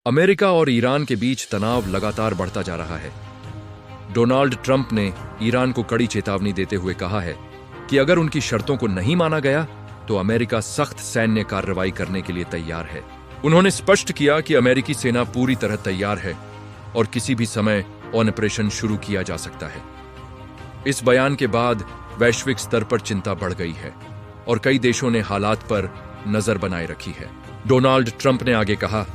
America और Iran के बीच तनाव लगातार बढ़ता जा रहा है। डोनाल्ड ट्रंप ने ईरान को कड़ी चेतावनी देते हुए कहा है कि अगर उनकी शर्तों को नहीं माना गया तो अमेरिका सख्त सैन्य कार्रवाई करने के लिए तैयार है। उन्होंने स्पष्ट किया कि अमेरिकी सेना पूरी तरह तैयार है और किसी भी समय ऑपरेशन शुरू किया जा सकता है। इस बयान के बाद वैश्विक स्तर पर चिंता बढ़ गई है और कई देशों ने हालात पर नजर बनाए रखी है। डोनाल्ड ट्रंप ने आगे कहा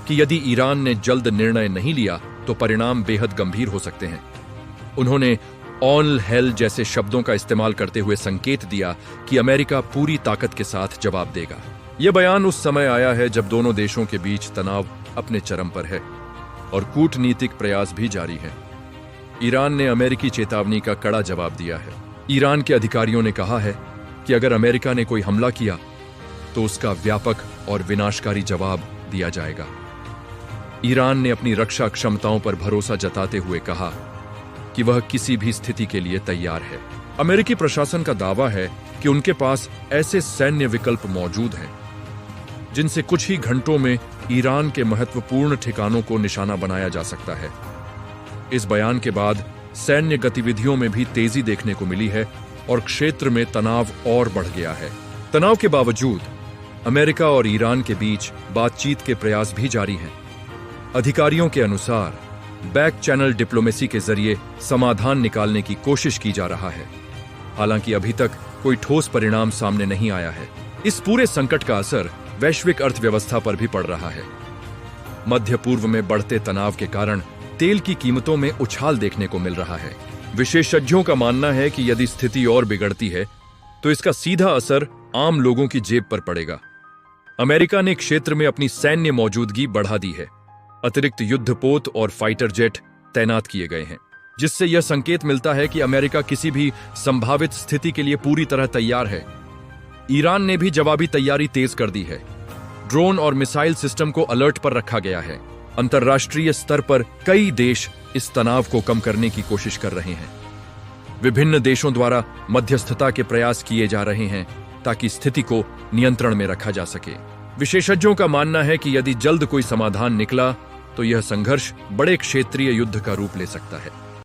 कि यदि ईरान ने जल्द निर्णय नहीं लिया तो परिणाम बेहद गंभीर हो सकते हैं। उन्होंने ऑल हेल जैसे शब्दों का इस्तेमाल करते हुए संकेत दिया कि अमेरिका पूरी ताकत के साथ जवाब देगा। यह बयान उस समय आया है जब दोनों देशों के बीच तनाव अपने चरम पर है और कूटनीतिक प्रयास भी जारी है। ईरान ने अमेरिकी चेतावनी का कड़ा जवाब दिया है। ईरान के अधिकारियों ने कहा है कि अगर अमेरिका ने कोई हमला किया तो उसका व्यापक और विनाशकारी जवाब दिया जाएगा। ईरान ने अपनी रक्षा क्षमताओं पर भरोसा जताते हुए कहा कि वह किसी भी स्थिति के लिए तैयार है। अमेरिकी प्रशासन का दावा है कि उनके पास ऐसे सैन्य विकल्प मौजूद हैं जिनसे कुछ ही घंटों में ईरान के महत्वपूर्ण ठिकानों को निशाना बनाया जा सकता है। इस बयान के बाद सैन्य गतिविधियों में भी तेजी देखने को मिली है और क्षेत्र में तनाव और बढ़ गया है। तनाव के बावजूद अमेरिका और ईरान के बीच बातचीत के प्रयास भी जारी हैं। अधिकारियों के अनुसार बैक चैनल डिप्लोमेसी के जरिए समाधान निकालने की कोशिश की जा रहा है। हालांकि अभी तक कोई ठोस परिणाम सामने नहीं आया है। इस पूरे संकट का असर वैश्विक अर्थव्यवस्था पर भी पड़ रहा है। मध्य पूर्व में बढ़ते तनाव के कारण तेल की कीमतों में उछाल देखने को मिल रहा है। विशेषज्ञों का मानना है कि यदि स्थिति और बिगड़ती है तो इसका सीधा असर आम लोगों की जेब पर पड़ेगा। अमेरिका ने क्षेत्र में अपनी सैन्य मौजूदगी बढ़ा दी है। अतिरिक्त युद्धपोत और फाइटर जेट तैनात किए गए हैं, जिससे यह संकेत मिलता है कि अमेरिका किसी भी संभावित स्थिति के लिए पूरी तरह तैयार है। ईरान ने भी जवाबी तैयारी तेज कर दी है। ड्रोन और मिसाइल सिस्टम को अलर्ट पर रखा गया है। अंतर्राष्ट्रीय स्तर पर कई देश इस तनाव को कम करने की कोशिश कर रहे हैं। विभिन्न देशों द्वारा मध्यस्थता के प्रयास किए जा रहे हैं ताकि स्थिति को नियंत्रण में रखा जा सके। विशेषज्ञों का मानना है कि यदि जल्द कोई समाधान निकला तो यह संघर्ष बड़े क्षेत्रीय युद्ध का रूप ले सकता है।